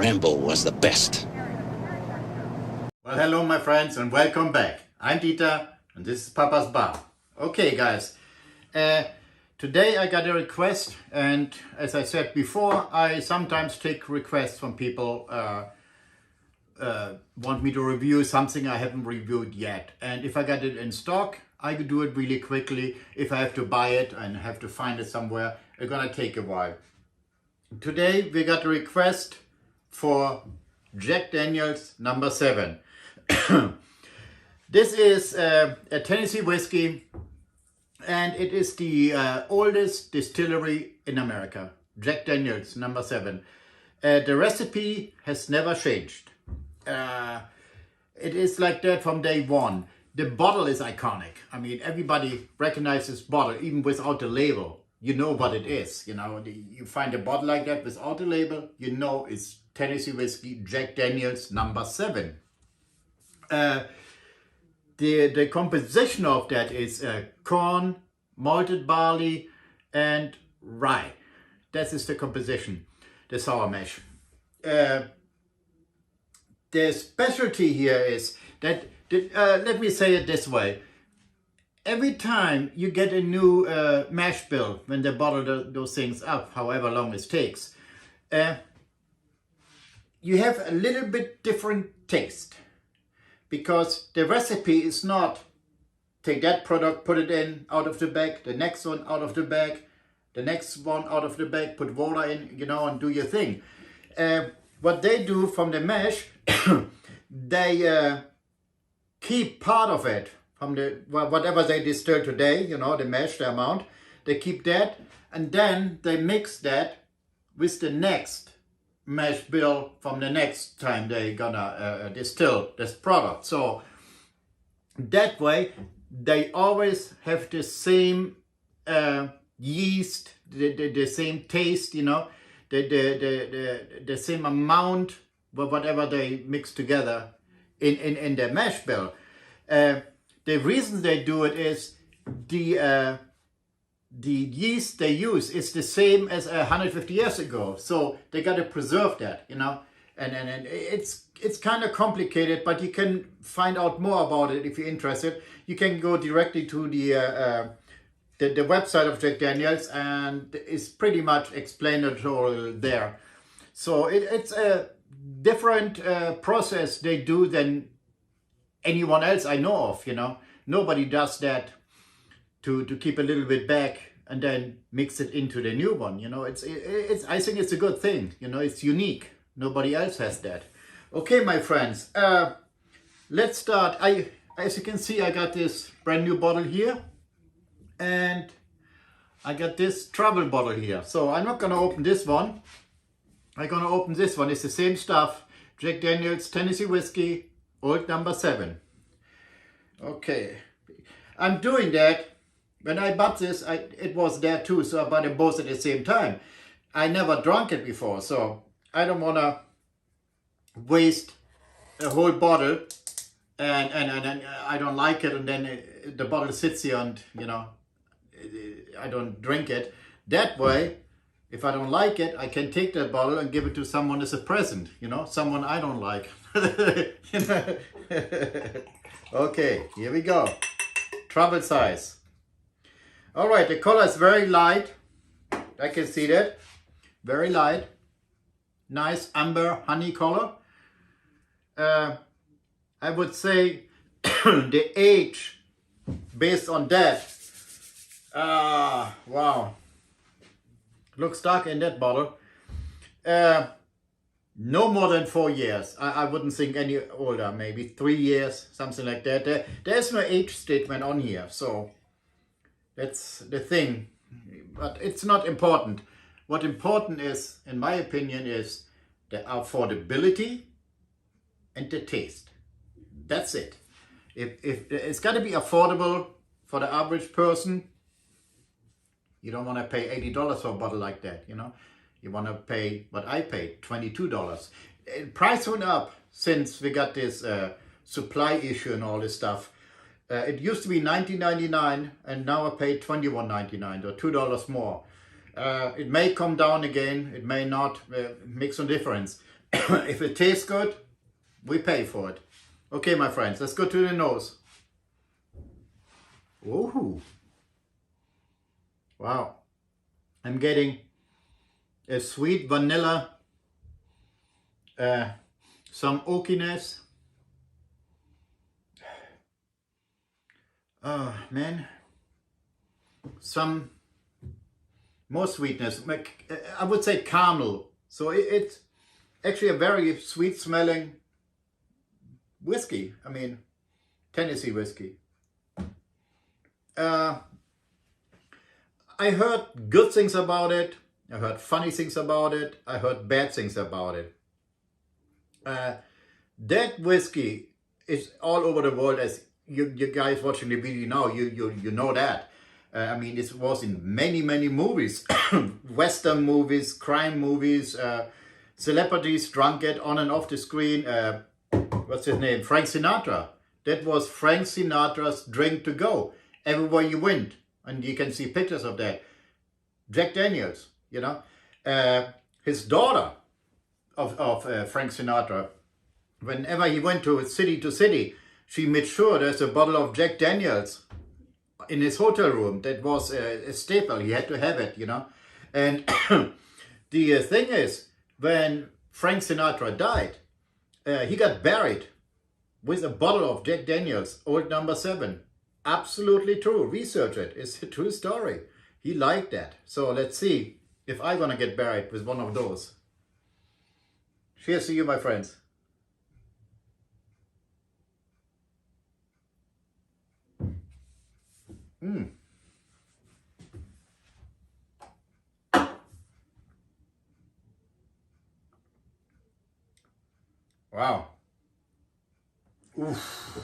Rambo was the best. Well, hello my friends and welcome back. I'm Dieter and this is Papa's Bar. Okay guys, today I got a request, and as I said before, I sometimes take requests from people want me to review something I haven't reviewed yet. And if I got it in stock, I could do it really quickly. If I have to buy it and have to find it somewhere, it's gonna take a while. Today we got a request for Jack Daniel's number 7. This is a Tennessee whiskey, and it is the oldest distillery in America. Jack Daniel's number 7. The recipe has never changed. It is like that from day one. The bottle is iconic. I mean, everybody recognizes this bottle, even without the label. You know what it is. You know, you find a bottle like that without the label, you know it's Tennessee whiskey, Jack Daniel's number 7. The composition of that is corn, malted barley, and rye. That is the composition, the sour mash. The specialty here is that, let me say it this way. Every time you get a new mash bill, when they bottle those things up, however long it takes, you have a little bit different taste. Because the recipe is not take that product, put it in, out of the bag, the next one out of the bag, the next one out of the bag, put water in, you know, and do your thing. What they do from the mash, they keep part of it from the whatever they distill today, you know, the mash, the amount, they keep that, and then they mix that with the next mash bill from the next time they gonna distill this product. So that way they always have the same yeast, the same taste, you know, the same amount, whatever they mix together in the mash bill. The reason they do it is the yeast they use is the same as 150 years ago, so they got to preserve that, you know, and it's kind of complicated, but you can find out more about it if you're interested. You can go directly to the website of Jack Daniel's, and it's pretty much explanatory there. So it's a different process they do than anyone else I know of, you know. Nobody does that to keep a little bit back and then mix it into the new one, you know. It's I think it's a good thing, you know. It's unique. Nobody else has that. Okay, my friends, let's start. As you can see, I got this brand new bottle here, and I got this travel bottle here. So I'm not gonna open this one. I'm gonna open this one. It's the same stuff. Jack Daniel's Tennessee whiskey, old number 7. Okay, I'm doing that. When I bought this, it was there too, so I bought them both at the same time. I never drank it before, so I don't want to waste a whole bottle, and I don't like it, and then the bottle sits here and, you know, I don't drink it. That way, if I don't like it, I can take that bottle and give it to someone as a present, you know, someone I don't like. Okay, here we go. Travel size. All right, the color is very light. I can see that. Very light. Nice amber honey color. I would say the age based on that. Wow. Looks dark in that bottle. No more than 4 years. I wouldn't think any older, maybe 3 years, something like that. There's no age statement on here, so that's the thing. But it's not important. What important is, in my opinion, is the affordability and the taste. That's it. If it's got to be affordable for the average person. You don't want to pay $80 for a bottle like that, you know. You want to pay what I paid, $22. Price went up since we got this supply issue and all this stuff. It used to be $19.99 and now I pay $21.99 or $2 more. It may come down again, it may not, makes no difference. If it tastes good, we pay for it. Okay, my friends, let's go to the nose. Ooh. Wow. I'm getting a sweet vanilla, some oakiness. Oh, man. Some more sweetness. I would say caramel. So it's actually a very sweet smelling whiskey. I mean, Tennessee whiskey. I heard good things about it. I heard funny things about it. I heard bad things about it. That whiskey is all over the world. As you guys watching the video now, you know that. I mean, it was in many movies, Western movies, crime movies, celebrities drunk it on and off the screen. What's his name? Frank Sinatra. That was Frank Sinatra's drink to go everywhere you went, and you can see pictures of that. Jack Daniels, you know, his daughter of Frank Sinatra. Whenever he went to city, she made sure there's a bottle of Jack Daniels in his hotel room. That was a staple. He had to have it, you know. And the thing is, when Frank Sinatra died, he got buried with a bottle of Jack Daniels, Old Number 7. Absolutely true. Research it. It's a true story. He liked that. So let's see if I'm gonna get buried with one of those. Cheers to you, my friends. Wow. Oof.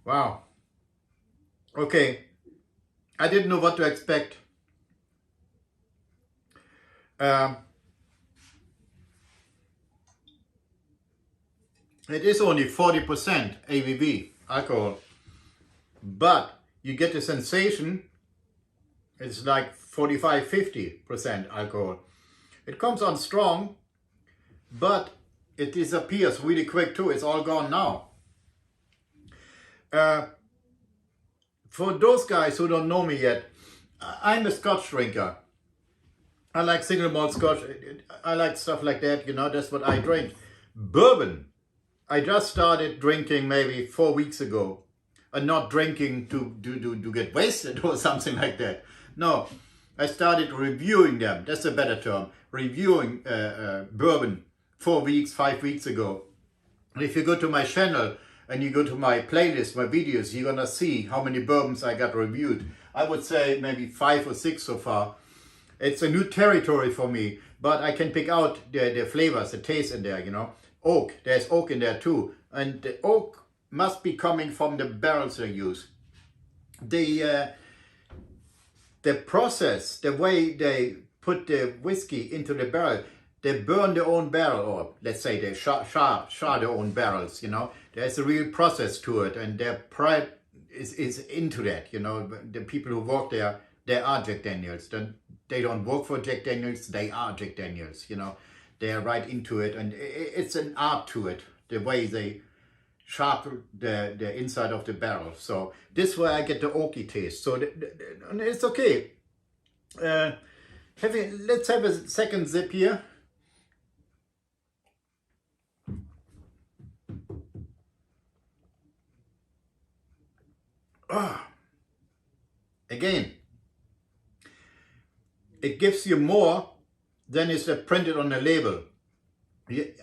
Wow. Okay. I didn't know what to expect. It is only 40% ABV alcohol, but you get the sensation it's like 45-50% alcohol. It comes on strong, but it disappears really quick too. It's all gone now. For those guys who don't know me yet, I'm a Scotch drinker. I like single malt Scotch. I like stuff like that, you know, that's what I drink. Bourbon, I just started drinking maybe 4 weeks ago. And not drinking to get wasted or something like that. No, I started reviewing them. That's a better term. Reviewing bourbon 5 weeks ago. And if you go to my channel and you go to my playlist, my videos, you're gonna see how many bourbons I got reviewed. I would say maybe 5 or 6 so far. It's a new territory for me, but I can pick out the flavors, the taste in there, you know. Oak, there's oak in there too. And the oak must be coming from the barrels they use. The process, the way they put the whiskey into the barrel, they burn their own barrel, or let's say they char their own barrels, you know. There's a real process to it, and their pride is into that, you know. The people who work there, they are Jack Daniels. They don't work for Jack Daniels, they are Jack Daniels, you know. They are right into it, and it's an art to it, the way they sharpen the inside of the barrel. So this way I get the oaky taste. So and it's okay. Let's have a second sip here. Again, it gives you more than is printed on the label.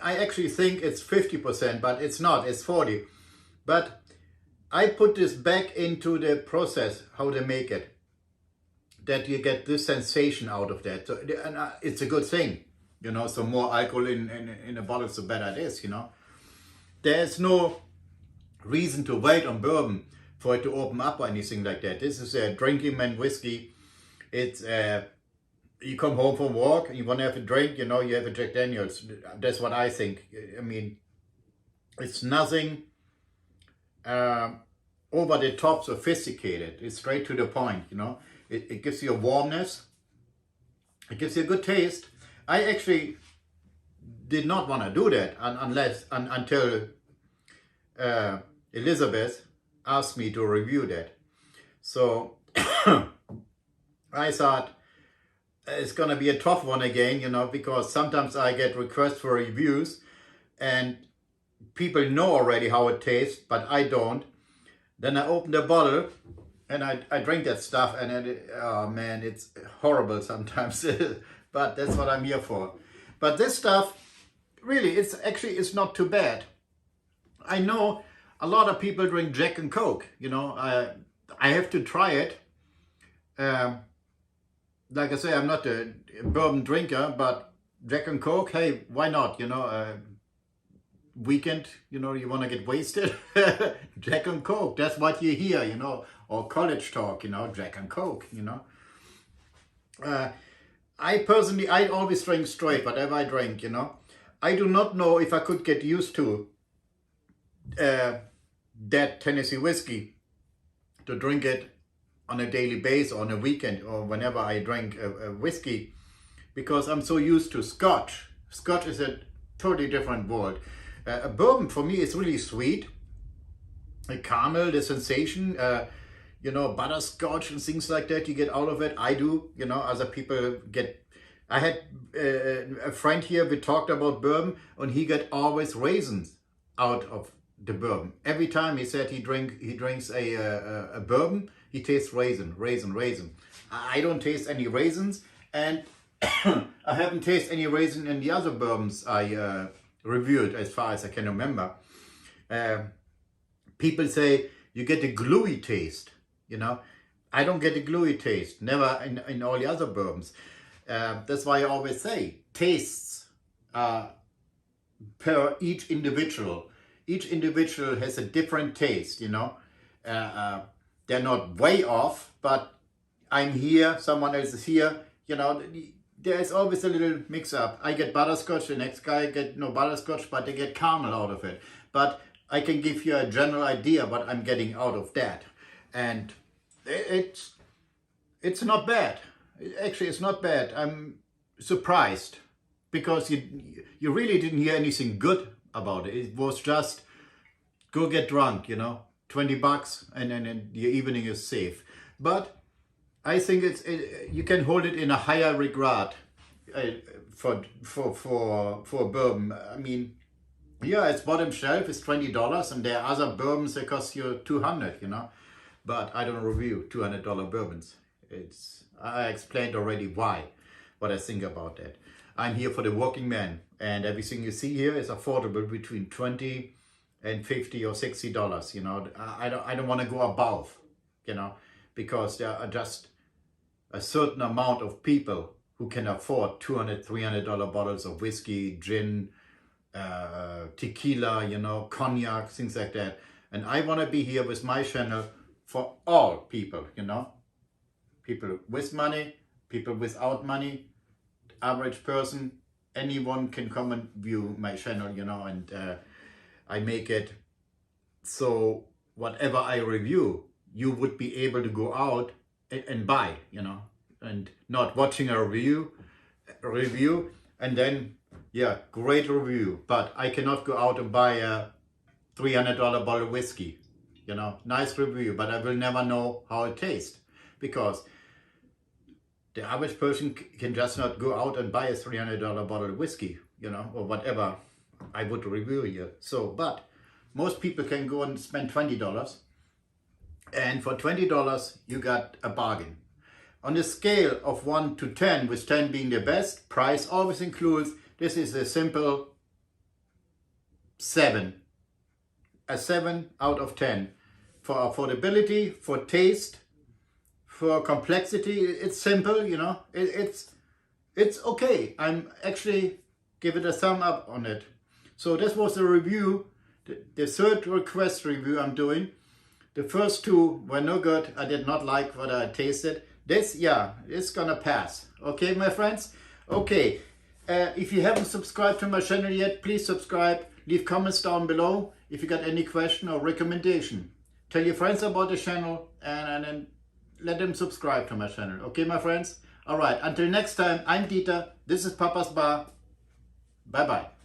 I actually think it's 50%, but it's not, it's 40. But I put this back into the process, how they make it, that you get this sensation out of that. So, and it's a good thing, you know, so more alcohol in a bottle, the better it is, you know. There's no reason to wait on bourbon for it to open up or anything like that. This is a drinking man whiskey. It's you come home from work and you want to have a drink, you know, you have a Jack Daniels. That's what I think. I mean, it's nothing over the top sophisticated. It's straight to the point, you know. It gives you a warmness. It gives you a good taste. I actually did not want to do that until Elizabeth asked me to review that. So I thought it's gonna be a tough one again, you know, because sometimes I get requests for reviews and people know already how it tastes, but I don't. Then I open the bottle and I drink that stuff, and oh man, it's horrible sometimes. But that's what I'm here for. But this stuff, really, it's not too bad. I know a lot of people drink Jack and Coke, you know. I have to try it. Like I say, I'm not a bourbon drinker, but Jack and Coke, hey, why not, you know? Weekend, you know, you want to get wasted, Jack and Coke, that's what you hear, you know, or college talk, you know, Jack and Coke, you know. I always drink straight, whatever I drink, you know. I do not know if I could get used to that Tennessee whiskey, to drink it on a daily basis, on a weekend, or whenever I drink a whiskey, because I'm so used to Scotch. Scotch is a totally different world. A bourbon for me is really sweet, a caramel, the sensation, you know, butterscotch and things like that you get out of it. I do, you know, other people get. I had a friend here, we talked about bourbon, and he got always raisins out of the bourbon. Every time he said he drinks a bourbon, he tastes raisin. I don't taste any raisins, and I haven't tasted any raisin in the other bourbons I reviewed, as far as I can remember. People say you get a gluey taste, you know. I don't get a gluey taste, never in all the other bourbons. That's why I always say tastes per each individual. Each individual has a different taste, you know. They're not way off, but I'm here, someone else is here, you know. There's always a little mix-up. I get butterscotch, the next guy get no butterscotch, but they get caramel out of it. But I can give you a general idea what I'm getting out of that. And it's not bad. Actually, it's not bad. I'm surprised, because you really didn't hear anything good about it. It was just, go get drunk, you know, $20, and then your evening is safe. But I think you can hold it in a higher regard for bourbon. I mean, yeah, it's bottom shelf, it's $20, and there are other bourbons that cost you $200, you know. But I don't review $200 bourbons. I explained already what I think about that. I'm here for the working man, and everything you see here is affordable between $20 and $50 or $60. You know, I don't want to go above, you know, because there are just a certain amount of people who can afford $200, $300 bottles of whiskey, gin, tequila, you know, cognac, things like that. And I want to be here with my channel for all people, you know, people with money, people without money, average person, anyone can come and view my channel, you know. And I make it so whatever I review, you would be able to go out and buy, you know, and not watching a review and then, yeah, great review, but I cannot go out and buy a $300 bottle of whiskey, you know, nice review, but I will never know how it tastes, because the average person can just not go out and buy a $300 bottle of whiskey, you know, or whatever I would review here. So, but most people can go and spend $20, and for $20 you got a bargain. On a scale of 1 to 10, with 10 being the best, price always includes, this is a simple 7. A 7 out of 10. For affordability, for taste, for complexity, it's simple, you know, it's okay. I'm actually give it a thumb up on it. So this was the review, the third request review I'm doing. The first two were no good. I did not like what I tasted. This, yeah, it's gonna pass. Okay, my friends? Okay, if you haven't subscribed to my channel yet, please subscribe. Leave comments down below if you got any question or recommendation. Tell your friends about the channel, and then let them subscribe to my channel. Okay, my friends? All right, until next time, I'm Dieter. This is Papa's Bar. Bye-bye.